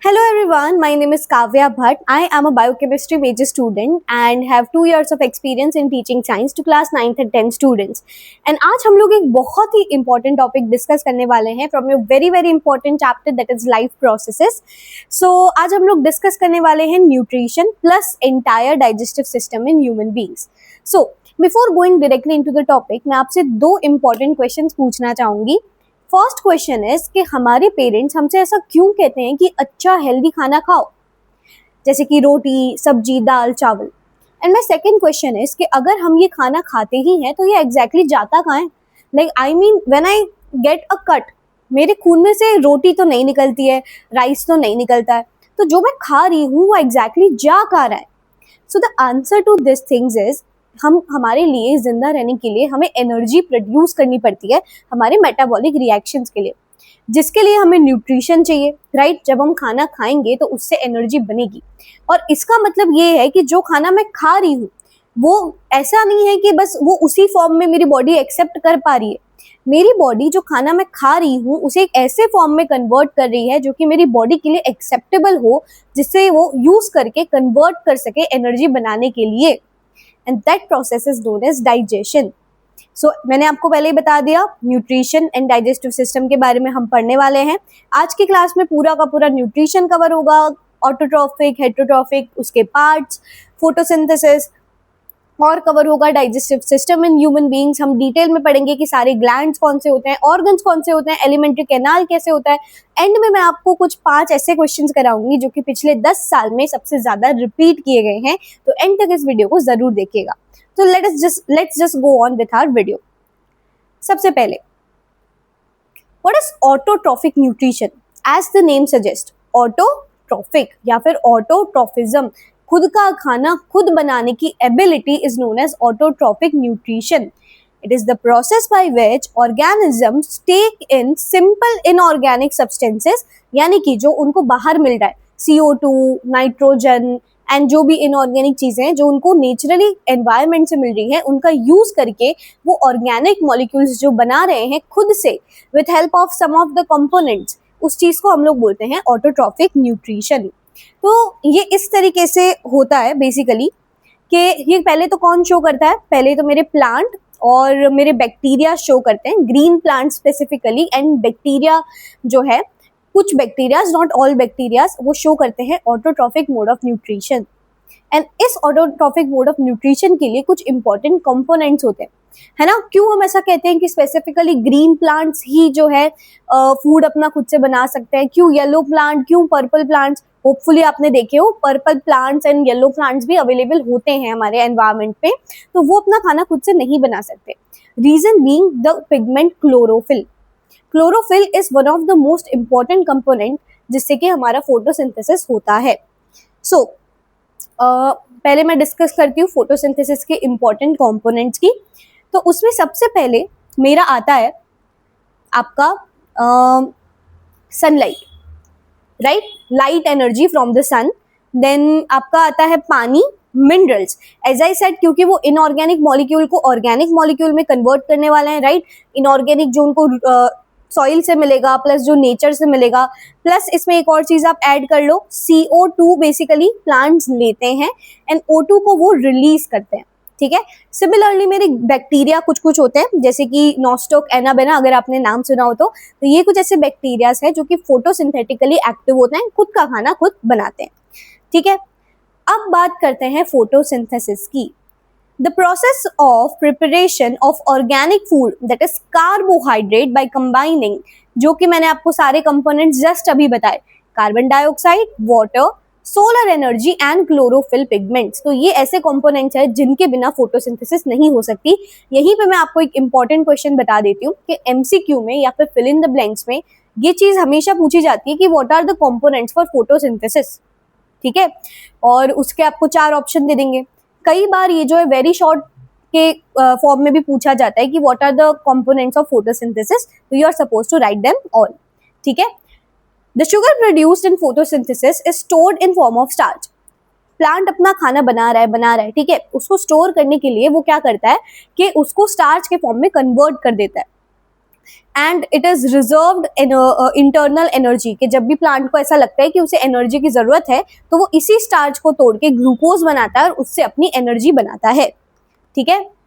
Hello everyone, my name is Kavya Bhatt. I am a biochemistry major student and have 2 years of experience in teaching science to class 9th and 10th students. And आज हम लोग एक बहुत ही important topic discuss करने वाले हैं from a very very important chapter that is life processes. So आज हम लोग discuss करने वाले हैं nutrition plus entire digestive system in human beings. So before going directly into the topic, मैं आपसे दो important questions पूछना चाहूँगी. फर्स्ट क्वेश्चन इज कि हमारे पेरेंट्स हमसे ऐसा क्यों कहते हैं कि अच्छा हेल्दी खाना खाओ, जैसे कि रोटी, सब्जी, दाल, चावल. And my second question is कि अगर हम ये खाना खाते ही हैं तो ये एग्जैक्टली जाता कहाँ है. Like I mean when I get a cut, मेरे खून में से रोटी तो नहीं निकलती है, राइस तो नहीं निकलता है, तो जो मैं खा रही हूँ वो एग्जैक्टली जा कहाँ रहा है. So the answer to this things is हमारे लिए जिंदा रहने के लिए हमें एनर्जी प्रोड्यूस करनी पड़ती है हमारे मेटाबॉलिक रिएक्शंस के लिए, जिसके लिए हमें न्यूट्रिशन चाहिए, राइट. जब हम खाना खाएंगे तो उससे एनर्जी बनेगी. और इसका मतलब ये है कि जो खाना मैं खा रही हूँ वो ऐसा नहीं है कि बस वो उसी फॉर्म में मेरी बॉडी एक्सेप्ट कर पा रही है. मेरी बॉडी जो खाना मैं खा रही हूँ उसे एक ऐसे फॉर्म में कन्वर्ट कर रही है जो कि मेरी बॉडी के लिए एक्सेप्टेबल हो, जिससे वो यूज करके कन्वर्ट कर सके एनर्जी बनाने के लिए. And that process is known as digestion. So मैंने आपको पहले ही बता दिया न्यूट्रिशन एंड डाइजेस्टिव सिस्टम के बारे में हम पढ़ने वाले हैं. आज की क्लास में पूरा का पूरा न्यूट्रिशन कवर होगा, ऑटोट्रॉफिक, हेटरोट्रॉफिक, उसके पार्ट्स, फोटोसिंथेसिस, और कवर होगा digestive system in human beings. हम डिटेल में पढ़ेंगे कि सारे ग्लैंड्स कौन से होते हैं, ऑर्गन्स कौन से होते हैं, एलिमेंट्री कैनाल कैसे होता है. एंड में मैं आपको कुछ 5 ऐसे क्वेश्चंस कराऊंगी जो कि पिछले 10 साल में सबसे ज्यादा रिपीट किए गए हैं. तो एंड तक इस वीडियो को जरूर देखिएगा. तो let's just go on with our video. सबसे पहले, what is autotrophic nutrition? As the name suggest, autotrophic या फिर ऑटोट्रॉफिज्म, खुद का खाना खुद बनाने की ability is known as autotrophic nutrition. It is the process by which organisms take in simple inorganic substances, यानी कि जो उनको बाहर मिल रहा है, CO2, नाइट्रोजन एंड जो भी इनऑर्गेनिक चीजें हैं जो उनको नेचुरली एनवायरनमेंट से मिल रही हैं, उनका यूज करके वो ऑर्गेनिक मॉलिक्यूल्स जो बना रहे हैं खुद से with help of some of the components, उस चीज को हम लोग बोलते हैं ऑटोट्रॉफिक न्यूट्रिशन. तो ये इस तरीके से होता है बेसिकली कि ये पहले तो कौन शो करता है, पहले तो मेरे प्लांट और मेरे बैक्टीरिया शो करते हैं, green plant specifically. And bacteria जो है, कुछ बैक्टीरियाज, नॉट ऑल बैक्टीरियाज, वो शो करते हैं autotrophic mode of nutrition. And इस ऑटोट्रॉफिक मोड ऑफ न्यूट्रिशन के लिए कुछ इंपॉर्टेंट कंपोनेंट्स होते हैं, है ना. क्यों हम ऐसा कहते हैं कि स्पेसिफिकली ग्रीन प्लांट्स ही जो है फूड अपना खुद से बना सकते हैं? क्यों येलो प्लांट, क्यों पर्पल प्लांट्स? होपफुली आपने देखे हो purple plants and yellow plants भी अवेलेबल होते हैं हमारे एनवायरनमेंट पे, तो वो अपना खाना खुद से नहीं बना सकते. Reason being the pigment chlorophyll. Chlorophyll is one of the most important component जिससे कि हमारा फोटोसिंथेसिस होता है. सो पहले मैं डिस्कस करती हूँ फोटोसिंथेसिस के इंपॉर्टेंट कंपोनेंट्स की. तो उसमें सबसे पहले मेरा आता है आपका sunlight, right, light energy from the sun. Then आपका आता है पानी, मिनरल्स. एज आई सेड, क्योंकि वो इनऑर्गेनिक मॉलिक्यूल को ऑर्गेनिक मॉलिक्यूल में कन्वर्ट करने वाले हैं, राइट. इनऑर्गेनिक जो उनको सॉइल से मिलेगा, प्लस जो नेचर से मिलेगा, प्लस इसमें एक और चीज आप ऐड कर लो, CO2 बेसिकली प्लांट्स लेते हैं एंड O2 को वो रिलीज करते हैं, ठीक है. सिमिलरली मेरे बैक्टीरिया कुछ कुछ होते हैं, जैसे कि नॉस्टोक, एनाबेना, अगर आपने नाम सुना हो तो ये कुछ ऐसे बैक्टीरियाज है जो कि फोटोसिंथेटिकली एक्टिव होते हैं, खुद का खाना खुद बनाते हैं, ठीक है. अब बात करते हैं फोटोसिंथेसिस की. The process of preparation of organic food, that is carbohydrate, by combining, जो कि मैंने आपको सारे कंपोनेंट्स जस्ट अभी बताए, carbon dioxide, water, solar energy and chlorophyll pigments. तो ये ऐसे कंपोनेंट्स हैं जिनके बिना फोटोसिंथेसिस नहीं हो सकती. यहीं पे मैं आपको एक इंपॉर्टेंट क्वेश्चन बता देती हूँ कि MCQ में या फिर फिल इन द ब्लैंक्स में ये चीज हमेशा पूछी जाती है कि what are the components for photosynthesis, ठीक है. और उसके आपको 4 ऑप्शन दे देंगे. कई बार ये जो है वेरी शॉर्ट के फॉर्म में भी पूछा जाता है कि what are the components of photosynthesis, तो you are suppose to write them all, ठीक है. The sugar produced in photosynthesis is stored in form of starch. Plant अपना खाना बना रहा है, ठीक है. उसको स्टोर करने के लिए वो क्या करता है कि उसको स्टार्च के फॉर्म में कन्वर्ट कर देता है. And it is reserved internal energy, कि जब भी प्लांट को ऐसा लगता है कि उसे एनर्जी की जरूरत है तो वो इसी स्टार्च को तोड़ के ग्लूकोज बनाता है और उससे अपनी एनर्जी बनाता है। ठीक है।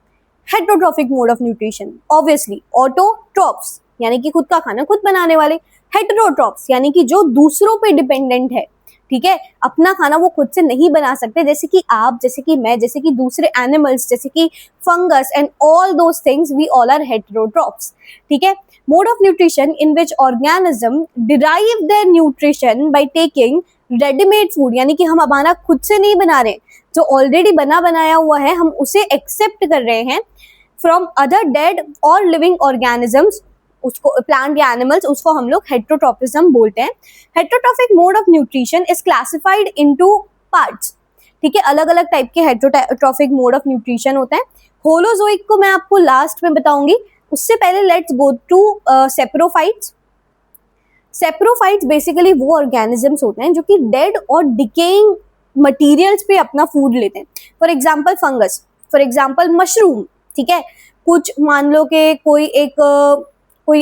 Heterotrophic mode of nutrition, obviously autotrophs यानी कि खुद का खाना खुद बनाने वाले, हेटेरोट्रॉफ्स यानी कि जो दूसरों पे डिपेंडेंट है। ठीक है, अपना खाना वो खुद से नहीं बना सकते, जैसे कि आप, जैसे कि मैं, जैसे कि दूसरे एनिमल्स, जैसे कि fungus and all those things, we all are heterotrophs. ठीक है। Mode of nutrition in which organism derive their nutrition by taking readymade food, यानी कि हम हमारा खुद से नहीं बना रहे, जो ऑलरेडी बना बनाया हुआ है हम उसे एक्सेप्ट कर रहे हैं फ्रॉम अदर डेड और लिविंग ऑर्गेनिजम्स, उसको प्लांट या एनिमल्स, उसको हम लोग हेटेरोट्रॉफिज्म बोलते हैं। Heterotrophic mode of nutrition is classified into parts. ठीक है, अलग अलग टाइप के हेटेरोट्रॉफिक मोड ऑफ न्यूट्रिशन होते हैं। होलोजोइक को मैं आपको लास्ट में बताऊंगी, उससे पहले let's go to saprophytes. Saprophytes basically वो ऑर्गेनिजम्स होते हैं जो कि डेड और डिकेइंग मटीरियल्स पे अपना फूड लेते हैं। For example fungus, for example mushroom. ठीक है, कुछ मान लो कि कोई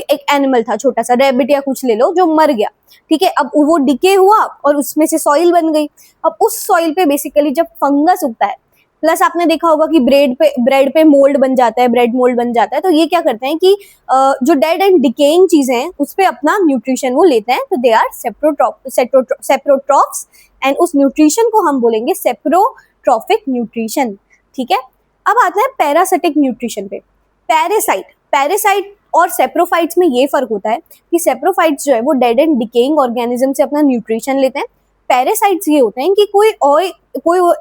एक एनिमल था, छोटा सा रैबिट या कुछ ले लो, जो मर गया। ठीक है, अब वो डिके हुआ और उसमें से सॉइल बन गई। अब उस सॉइल पे बेसिकली जब फंगस उगता है, प्लस आपने देखा होगा कि ब्रेड पे मोल्ड बन जाता है, ब्रेड मोल्ड बन जाता है, तो ये क्या करते हैं कि जो डेड एंड डिकेइंग चीजें हैं उस पे अपना न्यूट्रिशन वो लेते हैं, तो दे आर सेप्रोट्रॉफ्स एंड उस न्यूट्रिशन को हम बोलेंगे सेप्रोट्रॉफिक न्यूट्रिशन। ठीक है। अब आता है पैरासिटिक न्यूट्रिशन पे। पैरासाइट और सेप्रोफाइट्स में ये फर्क होता है कि सेप्रोफाइट्स जो है वो डेड एंड डिकेइंग ऑर्गेनिज्म से अपना न्यूट्रिशन लेते हैं। पैरासाइट्स ये होते हैं कि कोई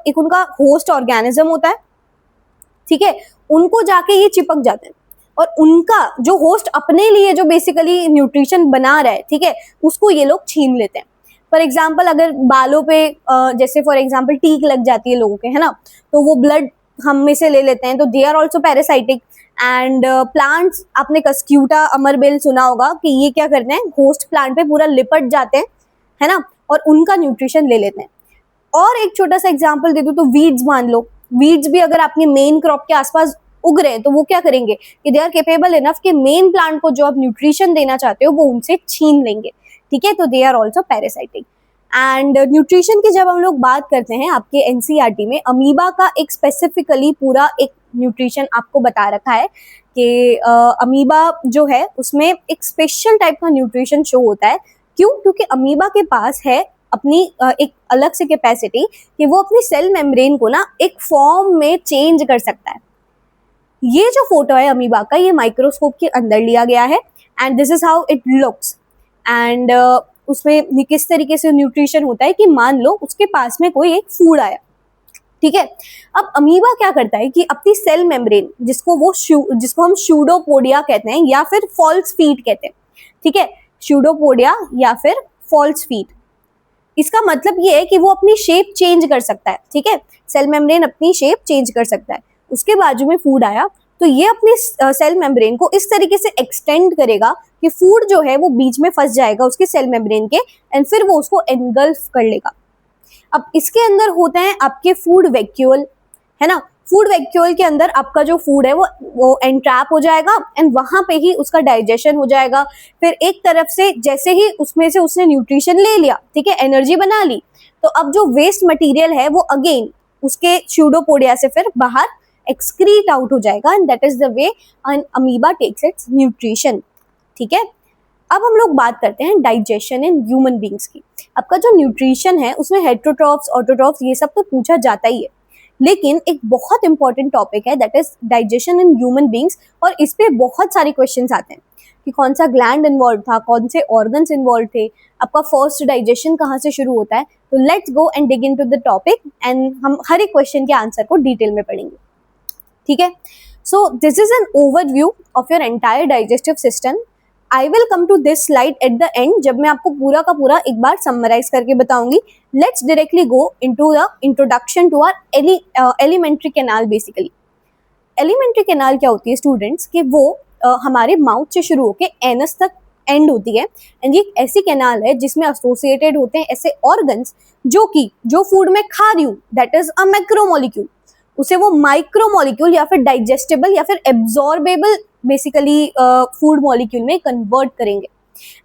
एक उनका होस्ट ऑर्गेनिज्म होता है। ठीक है, उनको जाके ये चिपक जाते हैं और उनका जो होस्ट अपने लिए जो बेसिकली न्यूट्रिशन बना रहा है, ठीक है, उसको ये लोग छीन लेते हैं। फॉर एग्जाम्पल अगर बालों पे जैसे फॉर एग्जाम्पल टीक लग जाती है लोगों के, है ना, तो वो ब्लड हम में से ले लेते हैं, तो they are also parasitic. And plants, आपने कस्क्यूटा अमरबेल सुना होगा कि ये क्या करते हैं, होस्ट प्लांट पे पूरा लिपट जाते हैं, है ना, और उनका न्यूट्रिशन ले लेते हैं। और एक छोटा सा एग्जांपल दे दूं तो वीड्स मान लो, वीड्स भी अगर आपके मेन क्रॉप के आसपास उग रहे हैं तो वो क्या करेंगे कि दे आर केपेबल इनफ कि मेन प्लांट को जो आप न्यूट्रिशन देना चाहते हो वो उनसे छीन लेंगे। ठीक है, तो they are also parasitic. And nutrition की जब हम लोग बात करते हैं, आपके एनसीईआरटी में अमीबा का एक स्पेसिफिकली पूरा एक न्यूट्रिशन आपको बता रखा है कि अमीबा जो है उसमें एक स्पेशल टाइप का न्यूट्रिशन शो होता है। क्यों? क्योंकि अमीबा के पास है अपनी एक अलग से कैपेसिटी कि वो अपनी सेल मेम्ब्रेन को ना एक फॉर्म में चेंज कर सकता है। ये जो फोटो है अमीबा का, ये माइक्रोस्कोप के अंदर लिया गया है and this is how it looks. And उसमें किस तरीके से न्यूट्रिशन होता है कि मान लो उसके पास में कोई एक फूड आया। ठीक है, अब अमीबा क्या करता है कि अपनी सेल मेम्ब्रेन, जिसको हम स्यूडोपोडिया कहते हैं या फिर फॉल्स फीट कहते हैं। ठीक है, स्यूडोपोडिया या फिर फॉल्स फीट, इसका मतलब ये है कि वो अपनी शेप चेंज कर सकता है। ठीक है, सेल मेम्ब्रेन अपनी शेप चेंज कर सकता है। उसके बाजू में फूड आया तो ये अपनी सेल मेम्ब्रेन को इस तरीके से एक्सटेंड करेगा कि फूड जो है वो बीच में फंस जाएगा उसके सेल मेम्ब्रेन के एंड फिर वो उसको एनगल्फ कर लेगा। अब इसके अंदर होते हैं आपके फूड वैक्यूल, है ना। फूड वैक्यूल के अंदर आपका जो फूड है वो एंट्रैप हो जाएगा एंड वहां पे ही उसका डाइजेशन हो जाएगा। फिर एक तरफ से जैसे ही उसमें से उसने न्यूट्रिशन ले लिया, ठीक है, एनर्जी बना ली, तो अब जो वेस्ट मटेरियल है वो अगेन उसके स्यूडोपोडिया से फिर बाहर एक्सक्रीट आउट हो जाएगा and that is the way an amoeba takes its nutrition. ठीक है, अब हम लोग बात करते हैं डाइजेशन इन ह्यूमन बींग्स की। आपका जो न्यूट्रिशन है उसमें हेटेरोट्रॉफ्स, ऑटोट्रॉफ्स, ये सब तो पूछा जाता ही है, लेकिन एक बहुत इंपॉर्टेंट टॉपिक है that is digestion in human beings. और इस पे बहुत सारे क्वेश्चंस आते हैं कि कौन सा ग्लैंड इन्वॉल्व था, कौन से ऑर्गन्स इन्वॉल्व थे, आपका फर्स्ट डाइजेशन कहाँ से शुरू होता है। तो let's go and dig into the topic and हम हर एक क्वेश्चन के आंसर को डिटेल में पढ़ेंगे। ठीक है, so this is an overview of your entire digestive system. I will come to this slide at the end, जब मैं आपको पूरा का पूरा एक बार समराइज करके बताऊंगी। Let's directly go into the introduction to our alimentary canal. Basically alimentary canal क्या होती है स्टूडेंट्स, कि वो हमारे माउथ से शुरू होकर एनस तक एंड होती है एंड ये एक ऐसी कैनाल है जिसमें एसोसिएटेड होते हैं ऐसे ऑर्गन्स जो फूड में खा रही हूँ दैट इज अ मैक्रोमोलिक्यूल, उसे वो माइक्रोमोलिक्यूल या फिर डाइजेस्टेबल या फिर एब्जॉर्बेबल बेसिकली फूड मॉलिक्यूल में कन्वर्ट करेंगे।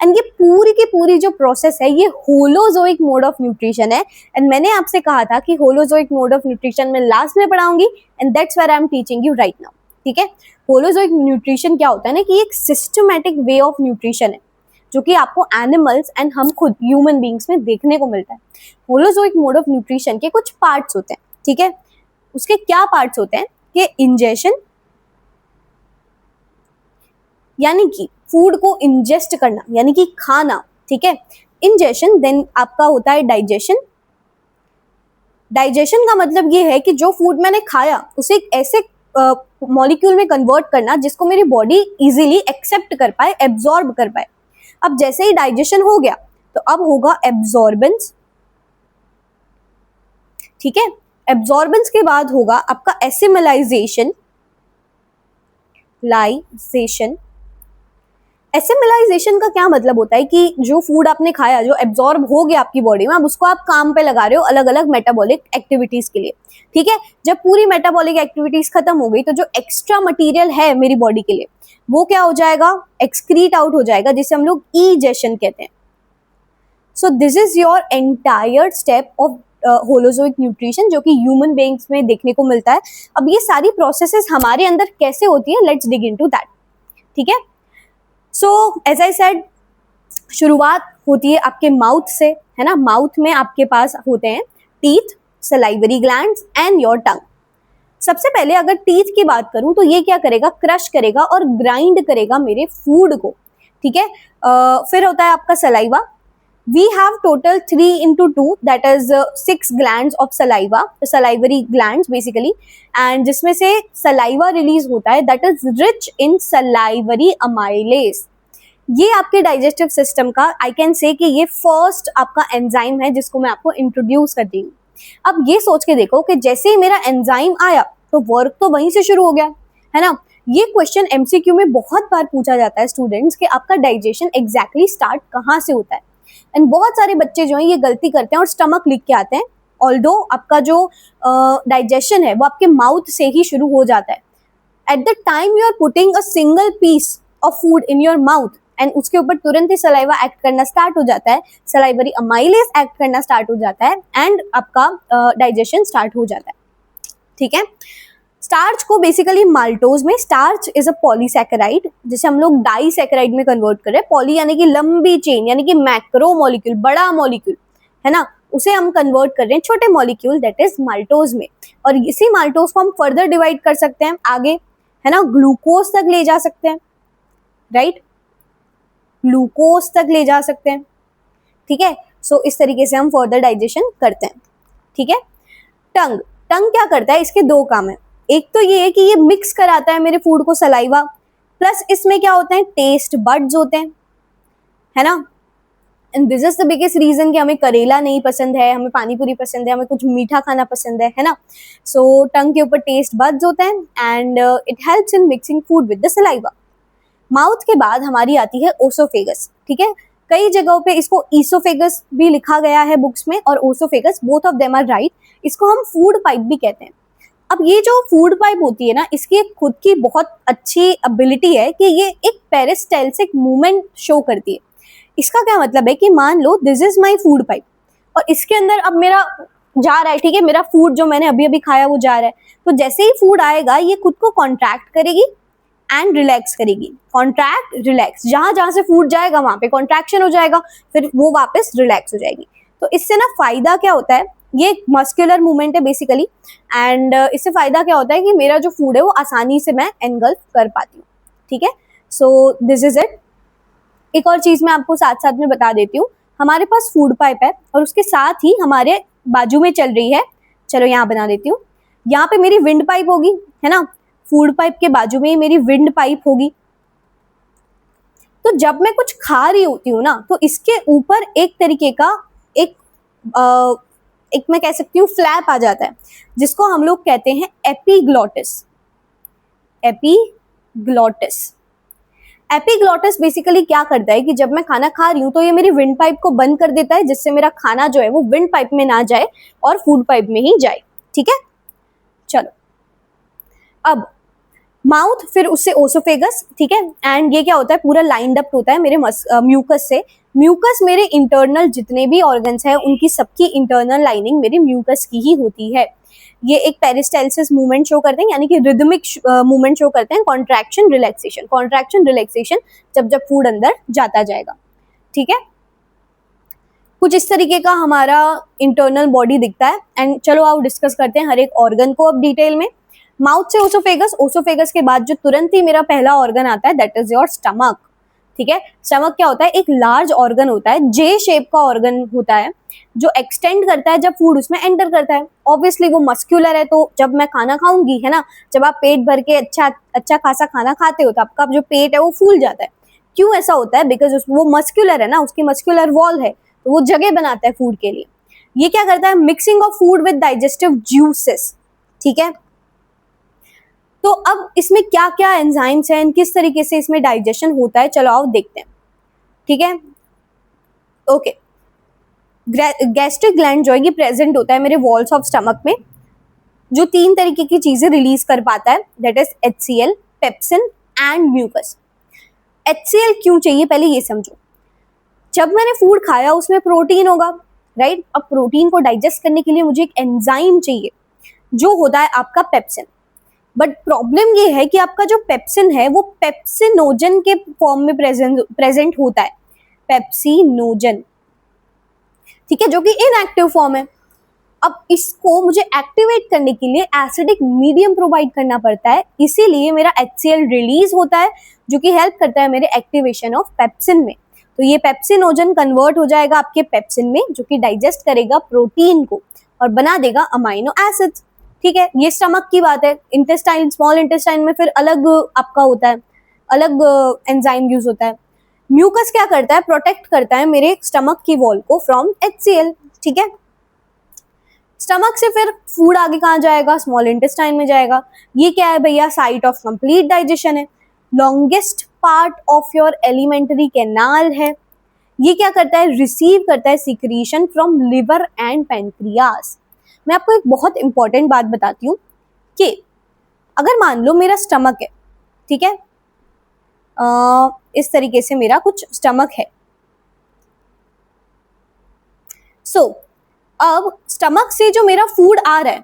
एंड ये पूरी की पूरी जो प्रोसेस है ये होलोजोइक मोड ऑफ न्यूट्रिशन है। एंड मैंने आपसे कहा था कि होलोजोइक मोड ऑफ न्यूट्रिशन में लास्ट में पढ़ाऊंगी, and that's where I am teaching you right now. ठीक है, होलोजोइक न्यूट्रिशन क्या होता है ना कि एक सिस्टमैटिक वे ऑफ न्यूट्रिशन है जो कि आपको एनिमल्स एंड हम खुद ह्यूमन बींग्स में देखने को मिलता है। होलोजोइक मोड ऑफ न्यूट्रिशन के कुछ पार्ट्स होते हैं। ठीक है, उसके क्या पार्ट्स होते हैं कि इंजेशन, यानी कि फूड को इंजेस्ट करना यानी कि खाना। ठीक है, इंजेशन, देन आपका होता है डाइजेशन। डाइजेशन का मतलब ये है कि जो फूड मैंने खाया उसे एक ऐसे मॉलिक्यूल में कन्वर्ट करना जिसको मेरी बॉडी इजीली एक्सेप्ट कर पाए, एब्जॉर्ब कर पाए। अब जैसे ही डाइजेशन हो गया तो अब होगा एब्जॉर्बेंस। ठीक है, एब्जॉर्बेंस के बाद होगा आपका एसिमिलाइजेशन, लाइजेशन। एसिमिलाइजेशन का क्या मतलब होता है कि जो फूड आपने खाया, जो एब्जॉर्ब हो गया आपकी बॉडी में, अब उसको आप काम पे लगा रहे हो अलग अलग मेटाबॉलिक एक्टिविटीज के लिए। ठीक है, जब पूरी मेटाबॉलिक एक्टिविटीज खत्म हो गई तो जो एक्स्ट्रा मटेरियल है मेरी बॉडी के लिए वो क्या हो जाएगा, एक्सक्रीट आउट हो जाएगा, जिसे हम लोग ईजेशन कहते हैं। सो this is your entire step of holozoic nutrition जो कि ह्यूमन बीइंग्स में देखने को मिलता है। अब ये सारी प्रोसेसेस हमारे अंदर कैसे होती है, लेट्स डिग इनटू दैट। ठीक है, सो एज आई सेड, शुरुआत होती है आपके माउथ से, है ना। माउथ में आपके पास होते हैं teeth, salivary glands and your tongue. सबसे पहले अगर टीथ की बात करूं तो ये क्या करेगा, क्रश करेगा और ग्राइंड करेगा मेरे फूड को। ठीक है, फिर होता है आपका saliva. We have total 3 into 2, that is 6 glands of saliva, the salivary glands basically, and जिसमें से saliva release होता है that is rich in salivary amylase। ये आपके डाइजेस्टिव सिस्टम का आई कैन से कि ये फर्स्ट आपका एंजाइम है जिसको मैं आपको इंट्रोड्यूस कर दी हूँ। अब ये सोच के देखो कि जैसे ही मेरा एंजाइम आया तो वर्क तो वहीं से शुरू हो गया, है ना। ये क्वेश्चन एमसीक्यू में बहुत बार पूछा जाता है स्टूडेंट्स कि आपका डाइजेशन एग्जैक्टली स्टार्ट कहाँ से होता है। एंड बहुत सारे बच्चे जो हैं ये गलती करते हैं और स्टमक लिख के आते हैं, ऑल्दो आपका जो डाइजेशन है वो आपके माउथ से ही शुरू हो जाता है। At the time you are putting a single piece of food in your mouth and उसके ऊपर तुरंत ही सलाइवा एक्ट करना स्टार्ट हो जाता है, सलाइवरी अमाइलेज एक्ट करना स्टार्ट हो जाता है एंड आपका डाइजेशन स्टार्ट हो जाता है। ठीक है, स्टार्च को बेसिकली माल्टोज में, स्टार्च इज अ पॉलीसैकेराइड जिसे हम लोग डाइसैकेराइड में कन्वर्ट कर रहे हैं। पॉली यानी कि लंबी चेन, यानी कि मैक्रो मॉलिक्यूल, बड़ा मॉलिक्यूल, है ना, उसे हम कन्वर्ट कर रहे हैं छोटे मॉलिक्यूल दैट इज माल्टोज में। और इसी माल्टोज को हम फर्दर डिवाइड कर सकते हैं आगे, है ना, ग्लूकोज तक ले जा सकते हैं, राइट, ग्लूकोज तक ले जा सकते हैं। ठीक है, सो इस तरीके से हम फर्दर डाइजेशन करते हैं। ठीक है, टंग, टंग क्या करता है, इसके दो काम है। एक तो ये है कि ये मिक्स कराता है मेरे फूड को सलाइवा, प्लस इसमें क्या होते हैं, टेस्ट बड्स होते हैं, है ना। And this is the biggest reason कि हमें करेला नहीं पसंद है, हमें पानी पूरी पसंद है, हमें कुछ मीठा खाना पसंद है ना। सो टंग के ऊपर टेस्ट बड्स होते हैं and it helps in mixing food with the saliva. Mouth के बाद हमारी आती है ओसोफेगस। ठीक है, कई जगहों पे इसको ईसोफेगस भी लिखा गया है बुक्स में और oesophagus, both of them are right. इसको हम फूड पाइप भी कहते हैं। अब ये जो फूड पाइप होती है ना, इसकी एक खुद की बहुत अच्छी एबिलिटी है कि ये एक पेरिस्टाल्टिक मूवमेंट शो करती है। इसका क्या मतलब है कि मान लो this is my food pipe और इसके अंदर अब मेरा जा रहा है, ठीक है, मेरा फूड जो मैंने अभी अभी खाया वो जा रहा है, तो जैसे ही फूड आएगा ये खुद को कॉन्ट्रैक्ट करेगी एंड रिलैक्स करेगी। कॉन्ट्रैक्ट रिलैक्स, जहां जहां से फूड जाएगा वहां पे कॉन्ट्रैक्शन हो जाएगा, फिर वो वापस रिलैक्स हो जाएगी। तो इससे ना फायदा क्या होता है, ये मस्कुलर मूवमेंट है बेसिकली, एंड इससे फायदा क्या होता है कि मेरा जो फूड है वो आसानी से मैं एनगल्फ कर पाती हूँ। ठीक है, सो दिस इज इट। एक और चीज मैं आपको साथ साथ में बता देती हूँ, हमारे पास फूड पाइप है और उसके साथ ही हमारे बाजू में चल रही है, चलो यहाँ बना देती हूँ, यहाँ पे मेरी विंड पाइप होगी, है ना, फूड पाइप के बाजू में ही मेरी विंड पाइप होगी। तो जब मैं कुछ खा रही होती हूँ ना, तो इसके ऊपर एक तरीके का एक मैं कह सकती हूँ फ्लैप आ जाता है, जिसको हम लोग कहते हैं एपिग्लॉटिस। एपिग्लॉटिस, एपिग्लॉटिस बेसिकली क्या करता है कि जब मैं खाना खा रही हूँ तो ये मेरी विंड पाइप को बंद कर देता है, जिससे मेरा खाना जो है वो विंड पाइप में ना जाए और फूड पाइप में ही जाए। ठीक है, चलो अब माउथ, फिर उससे ओसोफेगस, ठीक है। एंड ये क्या होता है, पूरा लाइंड अप होता है मेरे म्यूकस से। म्यूकस मेरे इंटरनल जितने भी ऑर्गन्स हैं उनकी सबकी इंटरनल लाइनिंग मेरे म्यूकस की ही होती है। ये एक पेरिस्टाल्सिस मूवमेंट शो करते हैं, यानी कि रिदमिक मूवमेंट शो करते हैं, कॉन्ट्रैक्शन रिलैक्सेशन, जब जब फूड अंदर जाता जाएगा, ठीक है। कुछ इस तरीके का हमारा इंटरनल बॉडी दिखता है। एंड चलो आओ डिस्कस करते हैं हर एक ऑर्गन को अब डिटेल में। माउथ से ओसोफेगस के बाद जो तुरंत ही मेरा पहला ऑर्गन आता है दैट इज योर स्टमक, ठीक है। स्टमक क्या होता है, एक लार्ज ऑर्गन होता है, जे शेप का ऑर्गन होता है जो एक्सटेंड करता है जब फूड उसमें एंटर करता है। ऑब्वियसली वो मस्क्यूलर है, तो जब मैं खाना खाऊंगी, है ना, जब आप पेट भर के अच्छा खासा खाना खाते हो तो आपका जो पेट है वो फूल जाता है। क्यों ऐसा होता है, बिकॉज वो मस्क्यूलर है ना, उसकी मस्क्यूलर वॉल है, तो वो जगह बनाता है फूड के लिए। ये क्या करता है, mixing of food with digestive juices, ठीक है। तो अब इसमें क्या क्या एंजाइम्स हैं, किस तरीके से इसमें डाइजेशन होता है, चलो आओ देखते हैं, ठीक है। ओके, गैस्ट्रिक ग्लैंड जो है ये प्रेजेंट होता है मेरे वॉल्स ऑफ स्टमक में, जो 3 तरीके की चीजें रिलीज कर पाता है, that is HCl, pepsin and mucus. HCl क्यों चाहिए पहले ये समझो। जब मैंने फूड खाया उसमें प्रोटीन होगा, राइट। अब प्रोटीन को डाइजेस्ट करने के लिए मुझे एक एंजाइम चाहिए जो होता है आपका पेप्सिन। बट प्रॉब्लम ये है कि आपका जो पेप्सिन है वो पेप्सिनोजन के फॉर्म में प्रेजेंट होता है, पेप्सिनोजन, ठीक है, जो कि इनएक्टिव फॉर्म है। अब इसको मुझे एक्टिवेट करने के लिए एसिडिक मीडियम प्रोवाइड करना पड़ता है, इसीलिए मेरा HCl रिलीज होता है जो कि हेल्प करता है मेरे एक्टिवेशन ऑफ पेप्सिन में। तो ये पेप्सिनोजन कन्वर्ट हो जाएगा आपके पेप्सिन में, जो कि डाइजेस्ट करेगा प्रोटीन को और बना देगा अमाइनो एसिड्स, ठीक है। ये स्टमक की बात है। इंटेस्टाइन, स्मॉल इंटेस्टाइन में फिर अलग आपका होता है, अलग एंजाइम यूज होता है। म्यूकस क्या करता है, प्रोटेक्ट करता है मेरे स्टमक की वॉल को फ्रॉम HCl, ठीक है। स्टमक से फिर फूड आगे कहाँ जाएगा, स्मॉल इंटेस्टाइन में जाएगा। ये क्या है भैया, साइट ऑफ कंप्लीट डाइजेशन है, longest part of your alimentary canal है। ये क्या करता है, रिसीव करता है secretion from liver and pancreas. मैं आपको एक बहुत इंपॉर्टेंट बात बताती हूँ कि अगर मान लो मेरा स्टमक है, ठीक है, इस तरीके से मेरा कुछ स्टमक है। सो अब स्टमक से जो मेरा फूड आ रहा है,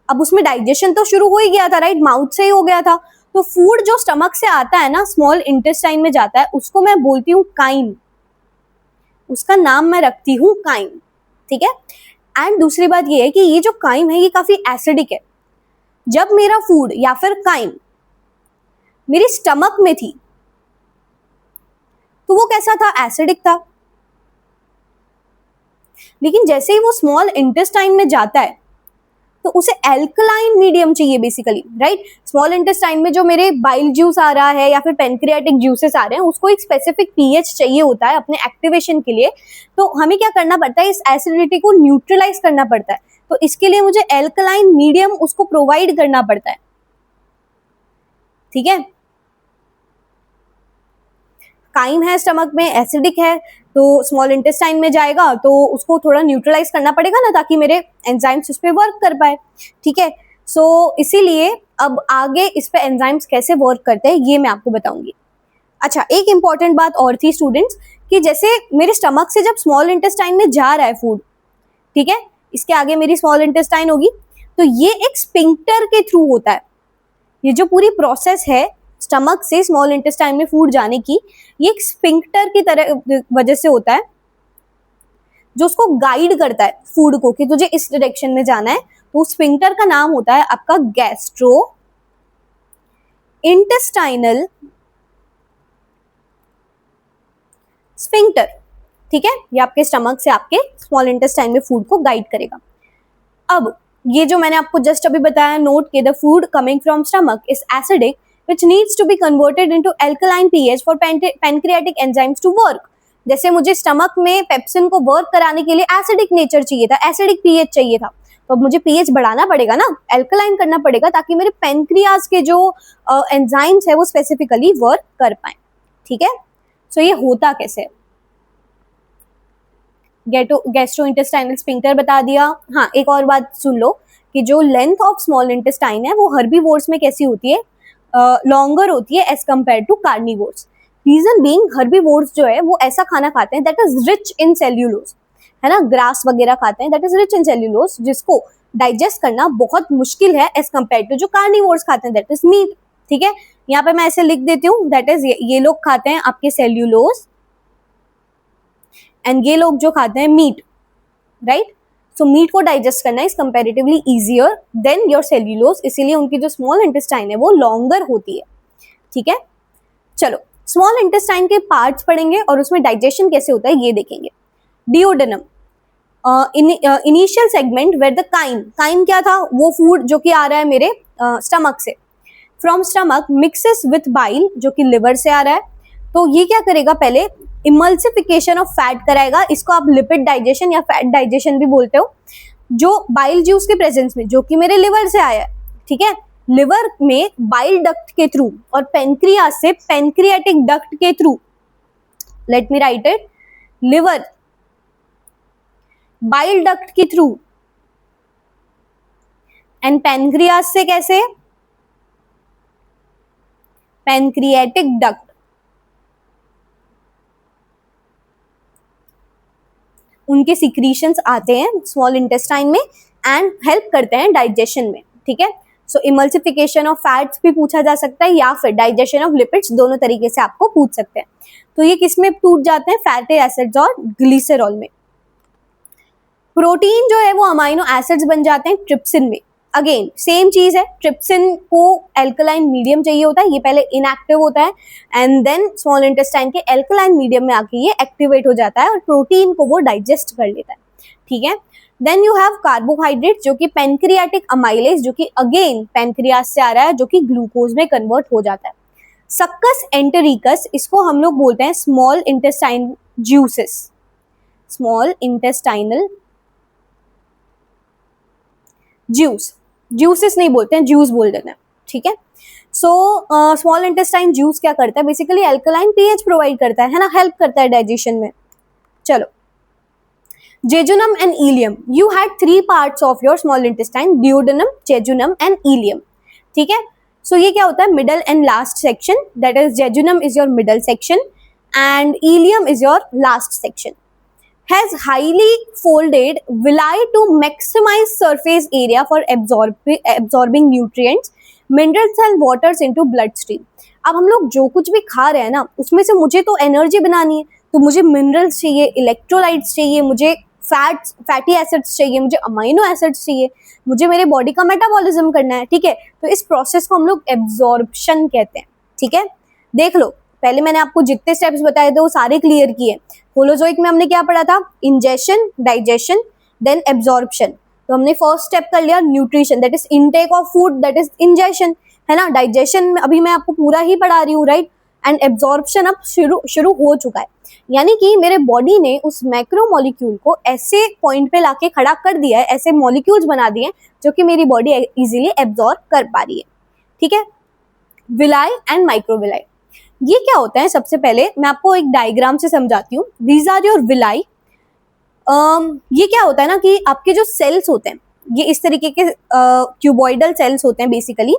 अब उसमें डाइजेशन तो शुरू हो ही गया था, राइट, माउथ से ही हो गया था। तो फूड जो स्टमक से आता है ना, स्मॉल इंटेस्टाइन में जाता है, उसको मैं बोलती हूँ काइम, उसका नाम मैं रखती हूँ काइम, ठीक है। एंड दूसरी बात ये है कि ये जो काइम है ये काफी एसिडिक है। जब मेरा फूड या फिर काइम मेरी स्टमक में थी तो वो कैसा था, एसिडिक था। लेकिन जैसे ही वो स्मॉल इंटेस्टाइन में जाता है तो उसे एल्कलाइन मीडियम चाहिए बेसिकली, राइट। स्मॉल इंटेस्टाइन में जो मेरे बाइल जूस आ रहा है या फिर पेनक्रियाटिक जूसेस आ रहे हैं, उसको एक स्पेसिफिक पीएच चाहिए होता है अपने एक्टिवेशन के लिए। तो हमें क्या करना पड़ता है, इस एसिडिटी को न्यूट्रलाइज करना पड़ता है। तो इसके लिए मुझे एल्कलाइन मीडियम उसको प्रोवाइड करना पड़ता है, ठीक है। काइम है स्टमक में, एसिडिक है, तो स्मॉल इंटेस्टाइन में जाएगा तो उसको थोड़ा न्यूट्रलाइज करना पड़ेगा ना, ताकि मेरे एंजाइम्स उस पर वर्क कर पाए, ठीक है। सो इसीलिए अब आगे इस पे एंजाइम्स कैसे वर्क करते हैं ये मैं आपको बताऊंगी। अच्छा, एक इंपॉर्टेंट बात और थी स्टूडेंट्स, कि जैसे मेरे स्टमक से जब स्मॉल इंटेस्टाइन में जा रहा है फूड, ठीक है, इसके आगे मेरी स्मॉल इंटेस्टाइन होगी, तो ये एक स्पिंक्टर के थ्रू होता है। ये जो पूरी प्रोसेस है स्टमक से स्मॉल इंटेस्टाइन में फूड जाने की, ये एक स्पिंक्टर की तरह वजह से होता है, जो उसको गाइड करता है फूड को कि तुझे इस डायरेक्शन में जाना है। तो स्पिंक्टर का नाम होता है आपका गैस्ट्रो इंटेस्टाइनल स्पिंक्टर, ठीक है। ये आपके स्टमक से आपके स्मॉल इंटेस्टाइन में फूड को गाइड करेगा। अब ये जो मैंने आपको जस्ट अभी बताया, नोट के the food coming from stomach is acidic which needs to be converted into alkaline pH for pancreatic enzymes to work। जैसे मुझे स्टमक में पेप्सिन को वर्क कराने के लिए एसिडिक नेचर चाहिए था, एसिडिक पीएच चाहिए था, तो अब मुझे पीएच बढ़ाना पड़ेगा ना, एल्कलाइन करना पड़ेगा, ताकि मेरे पेनक्रियाज के जो एंजाइम्स है वो स्पेसिफिकली वर्क कर पाए, ठीक है। सो ये होता कैसे है, गैस्ट्रोइंटेस्टाइनल स्फिंक्टर बता दिया। हाँ, एक और बात सुन लो कि जो लेंथ ऑफ स्मॉल इंटेस्टाइन है वो हर्बीवोर्स में कैसी होती है, लॉन्गर होती है as compare to carnivores. Reason being herbivores जो है वो ऐसा खाना खाते हैं that is rich in cellulose, है ना, ग्रास वगैरह खाते हैं that is rich in cellulose, जिसको डाइजेस्ट करना बहुत मुश्किल है एज कम्पेयर टू जो कार्निवोर्स खाते हैं दैट इज मीट। ठीक है, यहाँ पे मैं ऐसे लिख देती हूँ दैट इज ये लोग खाते हैं आपके सेल्यूलोज एंड ये लोग जो खाते हैं मीट, राइट। सो मीट को डाइजेस्ट करना is comparatively easier than your cellulose, इसीलिए उनकी जो स्मॉल इंटेस्टाइन है वो लॉन्गर होती है। ठीक है, चलो स्मॉल इंटेस्टाइन के पार्ट्स पढ़ेंगे और उसमें डाइजेशन कैसे होता है ये देखेंगे। Duodenum, initial segment where the chyme क्या था, वो फूड जो कि आ रहा है मेरे स्टमक से, from stomach mixes with bile जो कि लिवर से आ रहा है। तो ये क्या करेगा, पहले इमल्सिफिकेशन ऑफ फैट कराएगा, इसको आप लिपिड डाइजेशन या फैट डाइजेशन भी बोलते हो, जो बाइल ज्यूस के प्रेजेंस में जो कि मेरे लिवर से आया है। ठीक है, लिवर में बाइल डक्ट के थ्रू और पेनक्रियास से पेनक्रियाटिक डक्ट के through, let me right it, liver bile duct के थ्रू एंड पेनक्रियास से कैसे, पेनक्रियाटिक डक्ट, उनके सिक्रीशंस आते हैं स्मॉल इंटेस्टाइन में एंड हेल्प करते हैं डाइजेशन में। ठीक है, सो इमल्सिफिकेशन ऑफ फैट्स भी पूछा जा सकता है या फिर डाइजेशन ऑफ लिपिड्स, दोनों तरीके से आपको पूछ सकते हैं। तो ये किस में टूट जाते हैं, फैटी एसिड्स और ग्लिसरॉल में। प्रोटीन जो है वो अमाइनो एसिड्स बन जाते हैं ट्रिप्सिन में। अगेन सेम चीज है, ट्रिप्सिन को एल्कलाइन मीडियम चाहिए होता है, ये पहले इनएक्टिव होता है एंड देन स्मॉल इंटेस्टाइन के एल्कलाइन मीडियम में आके ये एक्टिवेट हो जाता है और प्रोटीन को वो डाइजेस्ट कर लेता है। ठीक है, देन यू हैव कार्बोहाइड्रेट जो कि पेनक्रियाटिक अमाइलेज जो कि अगेन पेनक्रियास से आ रहा है, जो कि ग्लूकोज में कन्वर्ट हो जाता है। सक्कस एंटेरिकस, इसको हम लोग बोलते हैं small intestine juices, small intestinal juices नहीं बोलते हैं, ज्यूस बोल देते हैं। ठीक है, सो स्मॉल इंटेस्टाइन ज्यूस क्या करता है, बेसिकली एल्कलाइन पीएच प्रोवाइड करता है ना, हेल्प करता है डाइजेशन में। चलो, jejunum and ileum, you had 3 parts of your small intestine, duodenum, jejunum and ileum. ठीक है, सो ये क्या होता है, middle and last section, that is jejunum is your middle section and ileum is your last section. Has highly folded villi to maximize surface area for absorbing nutrients, minerals and waters into bloodstream। अब हम लोग जो कुछ भी खा रहे हैं ना, उसमें से मुझे तो एनर्जी बनानी है, तो मुझे मिनरल्स चाहिए, इलेक्ट्रोलाइट्स चाहिए, मुझे फैटी एसिड्स चाहिए, मुझे अमाइनो एसिड्स चाहिए, मुझे मेरे बॉडी का मेटाबॉलिज्म करना है। ठीक है, तो इस प्रोसेस को हम लोग एब्जॉर्प्शन कहते हैं। ठीक है, देख लो, पहले मैंने आपको जितने स्टेप्स बताए थे वो सारे क्लियर किए। होलोजोइक में हमने क्या पढ़ा था, इंजेशन, डाइजेशन, देन एब्जॉर्प्शन। तो हमने फर्स्ट स्टेप कर लिया nutrition, that is intake of food, that is ingestion, है ना। डाइजेशन में अभी मैं आपको पूरा ही पढ़ा रही हूँ, राइट। एंड एब्जॉर्प्शन अब शुरू हो चुका है, यानी कि मेरे बॉडी ने उस मैक्रो मॉलिक्यूल को ऐसे पॉइंट पे लाके खड़ा कर दिया है, ऐसे मॉलिक्यूल्स बना दिए जो कि मेरी बॉडी इजीली एब्जॉर्ब कर पा रही है। ठीक है, विलाई एंड माइक्रोविलाई, ये क्या होता है, सबसे पहले मैं आपको एक डायग्राम से समझाती हूँ। These are your villi. ये क्या होता है ना कि आपके जो सेल्स होते हैं ये इस तरीके के क्यूबॉइडल सेल्स होते हैं बेसिकली,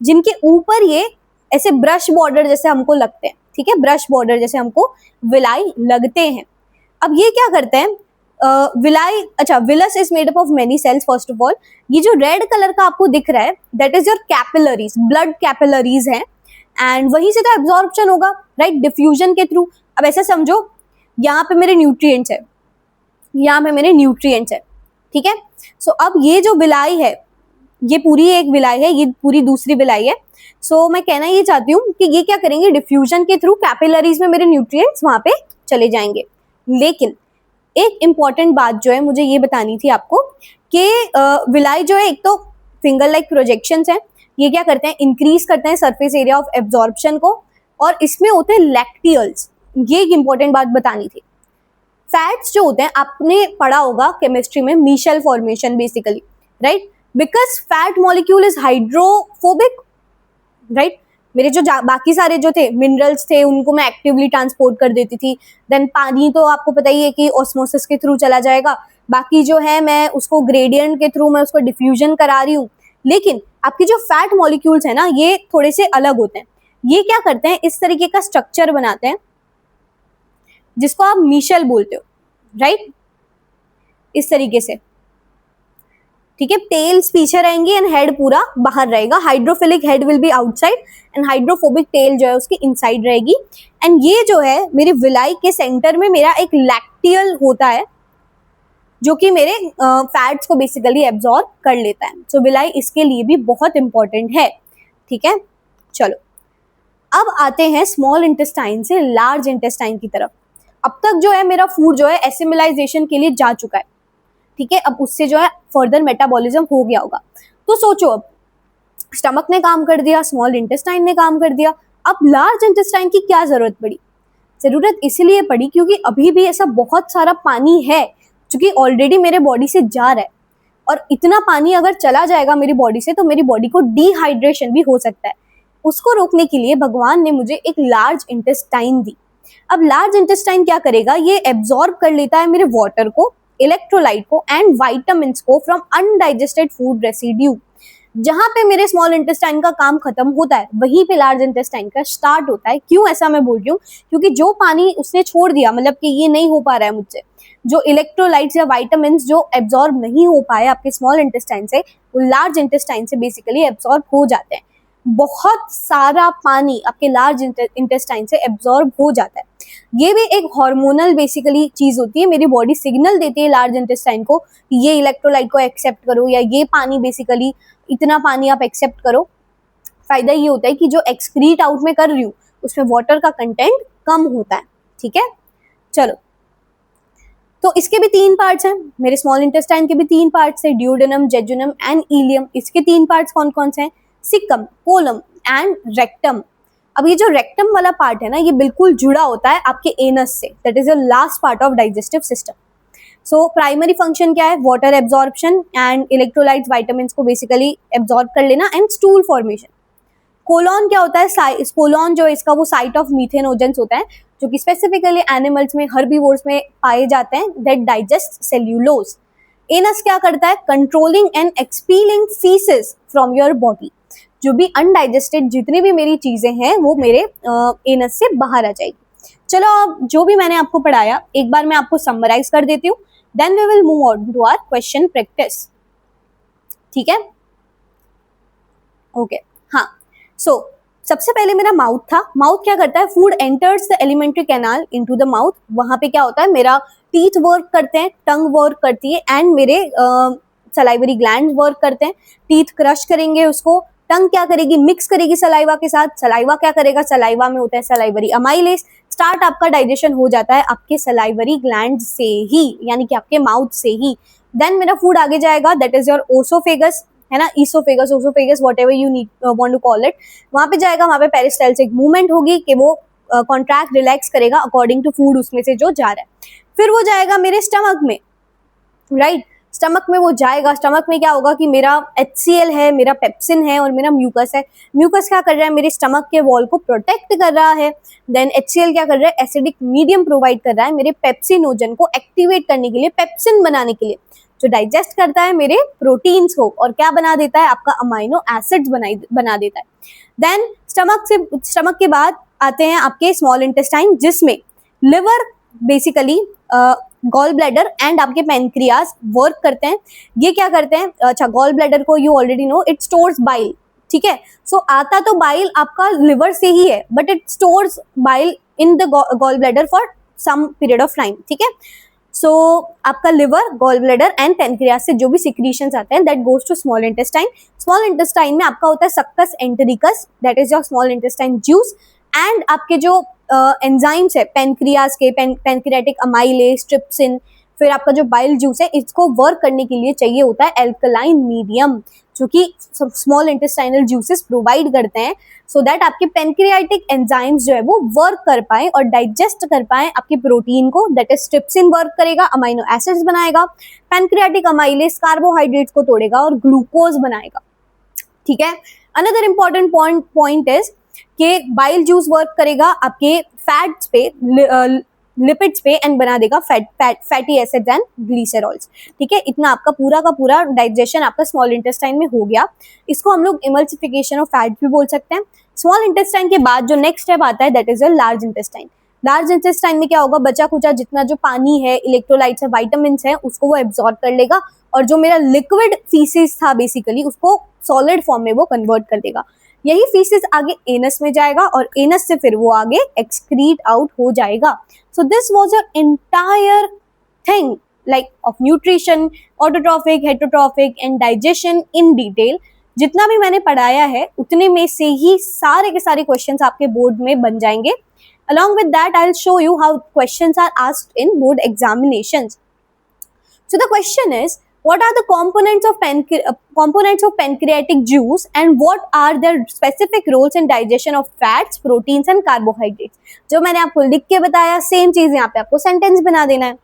जिनके ऊपर ये ऐसे ब्रश बॉर्डर जैसे हमको लगते हैं। ठीक है, ब्रश बॉर्डर जैसे हमको विलाई लगते हैं। अब ये क्या करते हैं, विलाई, अच्छा, villus is made up of many cells. First of all, ये जो रेड कलर का आपको दिख रहा है that is your capillaries, blood capillaries हैं एंड वहीं से तो एब्जॉर्प्शन होगा, राइट, डिफ्यूजन के थ्रू। अब ऐसा समझो, यहाँ पे मेरे न्यूट्रिएंट्स है, यहाँ पे मेरे न्यूट्रिएंट्स है। ठीक है, सो अब ये जो विलाई है, ये पूरी एक विलाई है, ये पूरी दूसरी विलाई है। सो मैं कहना ये चाहती हूँ कि ये क्या करेंगे, डिफ्यूजन के थ्रू कैपिलरीज में मेरे न्यूट्रिएंट्स वहां पे चले जाएंगे। लेकिन एक इंपॉर्टेंट बात जो है मुझे ये बतानी थी आपको कि विलाई जो है, एक तो फिंगर लाइक प्रोजेक्शंस है, ये क्या करते हैं, इंक्रीज करते हैं सरफेस एरिया ऑफ एब्जॉर्प्शन को, और इसमें होते हैं लैक्टियल्स। ये एक इंपॉर्टेंट बात बतानी थी। फैट्स जो होते हैं, आपने पढ़ा होगा केमिस्ट्री में, micelle formation basically, right, because fat molecule is hydrophobic, right. मेरे जो बाकी सारे जो थे मिनरल्स थे उनको मैं एक्टिवली ट्रांसपोर्ट कर देती थी। देन पानी तो आपको पता ही है कि ऑस्मोसिस के थ्रू चला जाएगा, बाकी जो है मैं उसको ग्रेडियंट के थ्रू मैं उसको डिफ्यूजन करा रही हूँ। लेकिन आपके जो फैट मॉलिक्यूल्स है ना, ये थोड़े से अलग होते हैं। ये क्या करते हैं, इस तरीके का स्ट्रक्चर बनाते हैं जिसको आप मीशल बोलते हो, राइट, इस तरीके से, ठीक है। टेल्स पीछे रहेंगी एंड हेड पूरा बाहर रहेगा। Hydrophilic head will be outside and hydrophobic tell जो है उसकी इनसाइड रहेगी। एंड ये जो है मेरे विलाई के सेंटर में मेरा एक लैक्टियल होता है जो कि मेरे फैट्स को बेसिकली एब्जॉर्ब कर लेता है। सो विलाई इसके लिए भी बहुत इंपॉर्टेंट है, ठीक है। चलो अब आते हैं स्मॉल इंटेस्टाइन से लार्ज इंटेस्टाइन की तरफ। अब तक जो है मेरा फूड जो है एसिमिलाइजेशन के लिए जा चुका है, ठीक है। अब उससे जो है फर्दर मेटाबॉलिज्म हो गया होगा। तो सोचो, अब स्टमक ने काम कर दिया, स्मॉल इंटेस्टाइन ने काम कर दिया, अब लार्ज इंटेस्टाइन की क्या जरूरत पड़ी? जरूरत इसलिए पड़ी क्योंकि अभी भी ऐसा बहुत सारा पानी है जो कि ऑलरेडी मेरे बॉडी से जा रहा है, और इतना पानी अगर चला जाएगा मेरी बॉडी से तो मेरी बॉडी को डिहाइड्रेशन भी हो सकता है। उसको रोकने के लिए भगवान ने मुझे एक लार्ज इंटेस्टाइन दी। अब लार्ज इंटेस्टाइन क्या करेगा, ये एब्जॉर्ब कर लेता है मेरे वाटर को, इलेक्ट्रोलाइट को एंड वाइटामिन्स को फ्रॉम अनडाइजेस्टेड फूड रेसिड्यू। जहां पे मेरे स्मॉल इंटेस्टाइन का काम खत्म होता है वहीं पे लार्ज इंटेस्टाइन का स्टार्ट होता है। क्यों ऐसा मैं बोल रही हूँ? क्योंकि जो पानी उसने छोड़ दिया, मतलब कि ये नहीं हो पा रहा है मुझसे, जो इलेक्ट्रोलाइट्स या वाइटामिन्स जो एब्जॉर्ब नहीं हो पाए आपके स्मॉल इंटेस्टाइन से, वो लार्ज इंटेस्टाइन से बेसिकली एब्जॉर्ब हो जाते हैं। बहुत सारा पानी आपके लार्ज इंटेस्टाइन से एब्जॉर्ब हो जाता है। ये भी एक हार्मोनल बेसिकली चीज होती है। मेरी बॉडी सिग्नल देती है लार्ज इंटेस्टाइन को कि ये इलेक्ट्रोलाइट को एक्सेप्ट करो, या ये पानी बेसिकली इतना पानी आप एक्सेप्ट करो। फायदा ये होता है कि जो एक्सक्रीट आउट में कर रही हूँ उसमें वाटर का कंटेंट कम होता है, ठीक है। चलो, तो इसके भी 3 पार्ट्स हैं, मेरे स्मॉल इंटेस्टाइन के भी 3 पार्ट्स हैं, ड्यूडेनम, जेजुनम एंड इलियम। इसके 3 पार्ट्स कौन कौन से हैं? Caecum, colon and rectum. अब ये जो रेक्टम वाला पार्ट है ना, ये बिल्कुल जुड़ा होता है आपके एनस से, that is the last part of digestive system. So primary function क्या है? Water absorption and electrolytes, vitamins को बेसिकली एब्जॉर्ब कर लेना एंड स्टूल फॉर्मेशन। कोलॉन क्या होता है? कोलॉन जो है इसका वो साइट ऑफ मीथेनोजेंस होता है, जो कि स्पेसिफिकली एनिमल्स में, हर्बीवोर्स में पाए जाते हैं, दैट डाइजेस्ट सेल्यूलोज। एनस क्या करता है? Controlling and expelling faeces from your body. जो भी अनडाइजेस्टेड जितनी भी मेरी चीजें हैं वो मेरे एनस से बाहर आ जाएगी। चलो, अब जो भी मैंने आपको पढ़ाया एक बार मैं आपको समराइज कर देती हूँ, then we will move on to our question practice, ठीक है। ओके, हाँ। सो सबसे पहले मेरा माउथ था। माउथ क्या करता है? Food enters the alimentary canal into the mouth. वहां पे क्या होता है? मेरा टीथ वर्क करते हैं, टंग वर्क करती है एंड मेरे सलाइवरी ग्लैंड वर्क करते हैं। टीथ क्रश करेंगे उसको, टंग क्या करेगी? मिक्स करेगी सलाइवा के साथ। सलाइवा क्या करेगा? सलाइवा में होता है सलाइवरी अमाइलेज। स्टार्ट आपका डाइजेशन हो जाता है आपके सलाइवरी ग्लैंड से ही, यानी कि आपके माउथ से ही। देन मेरा फूड आगे जाएगा, दैट इज योर ओसोफेगस, है ना, oesophagus, oesophagus, whatever you need want to call it. वहां पे जाएगा, वहां पे पेरिस्टाल्टिक मूवमेंट होगी कि वो कॉन्ट्रैक्ट रिलैक्स करेगा अकॉर्डिंग टू फूड उसमें से जो जा रहा है। फिर वो जाएगा मेरे स्टमक में, राइट। स्टमक में वो जाएगा। स्टमक में क्या होगा कि मेरा HCl है, मेरा पेप्सिन है और मेरा म्यूकस है। म्यूकस क्या कर रहा है? मेरे स्टमक के वॉल को प्रोटेक्ट कर रहा है। देन HCl क्या कर रहा है? एसिडिक मीडियम प्रोवाइड कर रहा है मेरे पेप्सिनोजन को एक्टिवेट करने के लिए, पेप्सिन बनाने के लिए, जो डाइजेस्ट करता है मेरे प्रोटीन्स को और क्या बना देता है? आपका अमाइनो एसिड्स बना देता है। देन स्टमक के बाद आते हैं आपके स्मॉल इंटेस्टाइन, जिसमें liver basically, gall bladder and आपके पैनक्रियाज वर्क करते हैं। ये क्या करते हैं? अच्छा, गॉल ब्लैडर को you already know, it stores bile, ठीक है। सो आता तो बाइल आपका लिवर से ही है, but it stores bile in the gall bladder for some period of time, ठीक है। सो आपका liver, gall bladder and pancreas से जो भी सिक्रीशंस आते हैं, that goes to small intestine. Small intestine में आपका होता है succus entericus, that is your small intestine juice. And आपके जो एंजाइम्स है पैनक्रियाज के, पैनक्रियाटिक अमाइलेज, ट्रिप्सिन, फिर आपका जो बाइल जूस है, इसको वर्क करने के लिए चाहिए होता है एल्कलाइन मीडियम, जो कि स्मॉल इंटेस्टाइनल जूसेस प्रोवाइड करते हैं, सो दैट आपके पैनक्रियाटिक एंजाइम्स जो है वो वर्क कर पाए और डाइजेस्ट कर पाए आपके प्रोटीन को। दैट इज ट्रिप्सिन वर्क करेगा, अमाइनो एसिड्स बनाएगा, पैनक्रियाटिक अमाइलेज कार्बोहाइड्रेट्स को तोड़ेगा और ग्लूकोज बनाएगा, ठीक है। अनदर इंपॉर्टेंट पॉइंट इज कि बाइल जूस वर्क करेगा आपके फैट्स पे, लिपिड्स पे एंड बना देगा फैटी एसिड्स एंड ग्लिसरॉल्स। ठीक है, इतना आपका पूरा का पूरा डाइजेशन आपका स्मॉल इंटेस्टाइन में हो गया। इसको हम लोग इमल्सिफिकेशन ऑफ फैट भी बोल सकते हैं। स्मॉल इंटेस्टाइन के बाद जो नेक्स्ट स्टेप आता है that is your large intestine. Large intestine में क्या होगा, बचा कुचा जितना जो पानी है, इलेक्ट्रोलाइट्स है, विटामिन्स है, उसको वो एब्जॉर्ब कर लेगा और जो मेरा लिक्विड फीसिस था बेसिकली उसको सॉलिड फॉर्म में वो कन्वर्ट कर देगा। यही फीसिस आगे एनस में जाएगा और एनस से फिर वो आगे एक्सक्रीट आउट हो जाएगा। So this was a entire thing like of nutrition, autotrophic, heterotrophic and digestion in detail. जितना भी मैंने पढ़ाया है उतने में से ही सारे के सारे क्वेश्चंस आपके बोर्ड में बन जाएंगे। Along with that, I'll show you how questions are asked in board examinations. So the question is, what are the components of pancreatic juice and what are their specific roles in digestion of fats, proteins and carbohydrates? जो मैंने आपको लिख के बताया same चीज यहाँ पे आपको सेंटेंस बना देना है।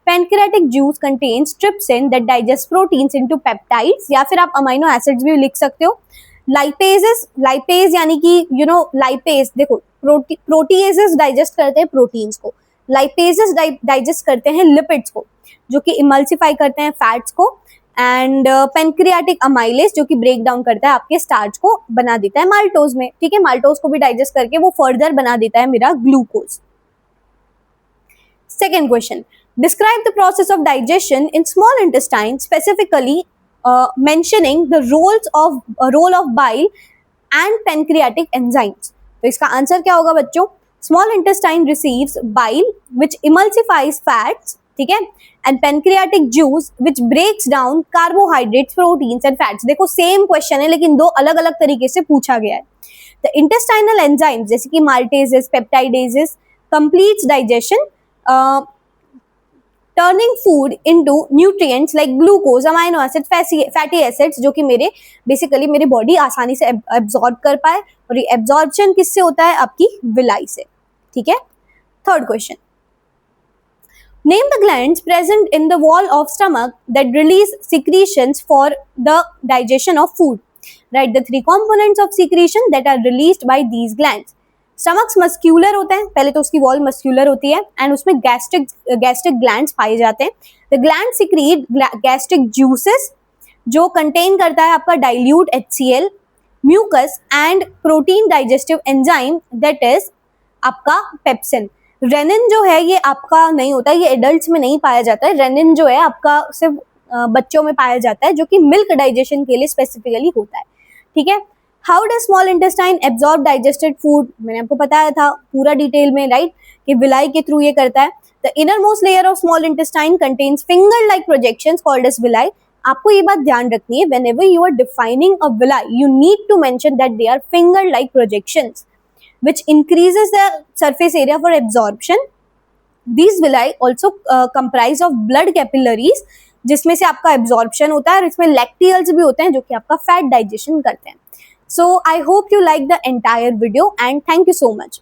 Pancreatic juice contains trypsin that digests proteins into peptides, या फिर आप अमीनो एसिड्स भी लिख सकते हो। लाइपेज यानी कि लाइपेज देखो, प्रोटीएजेस डाइजेस्ट करते हैं प्रोटीन्स को, लाइपेजेस डाइजेस्ट करते हैं लिपिड्स को जो कि इमल्सिफाई करते हैं फैट्स को, एंड पेनक्रियाटिक अमाइलेज जो कि ब्रेक डाउन करता है आपके स्टार्च को, बना देता है माल्टोज में। ठीक है, माल्टोज को भी डाइजेस्ट करके वो फर्दर बना देता है मेरा glucose. Second question, describe the process of digestion in small intestine, specifically mentioning the role of bile and pancreatic enzymes। तो इसका आंसर क्या होगा बच्चों, small intestine receives bile which emulsifies fats, ठीक है, and pancreatic juice which breaks down carbohydrates, proteins and fats. देखो same question है लेकिन दो अलग अलग तरीके से पूछा गया है। द इंटेस्टाइनल एंजाइम्स जैसे कि maltases, peptidases completes digestion, turning food into nutrients like glucose, amino acid, fatty acids जो कि बेसिकली मेरी बॉडी आसानी से एब्जॉर्ब कर पाए, और ये एब्जॉर्प्शन किससे होता है, आपकी विलाई से। ठीक है, third question, name the glands present in the wall of stomach that release secretions for the digestion of food. Write the three components of secretion that are released by these glands. Stomach's muscular होते हैं, पहले तो उसकी wall muscular होती है and उसमें gastric glands पाए जाते हैं। The gland secrete gastric juices जो कंटेन करता है आपका dilute HCl, mucus and protein digestive enzyme that is आपका पेप्सिन। रेनिन जो है ये आपका नहीं होता, ये एडल्ट्स में नहीं पाया जाता है। रेनिन जो है आपका सिर्फ बच्चों में पाया जाता है जो कि मिल्क डाइजेशन के लिए स्पेसिफिकली होता है। ठीक है, how does small intestine absorb digested food, मैंने आपको बताया था पूरा डिटेल में, राइट, कि विलाई के थ्रू ये करता है। The innermost layer of small intestine contains finger like projections called as villi. आपको ये बात ध्यान रखनी है, whenever you are defining a villi you need to mention that they are finger like projections which increases the surface area for absorption. These villi also comprise of blood capillaries जिसमें से आपका absorption होता है, और इसमें lacteals भी होते हैं जो कि आपका fat digestion करते हैं। So I hope you like the entire video and thank you so much.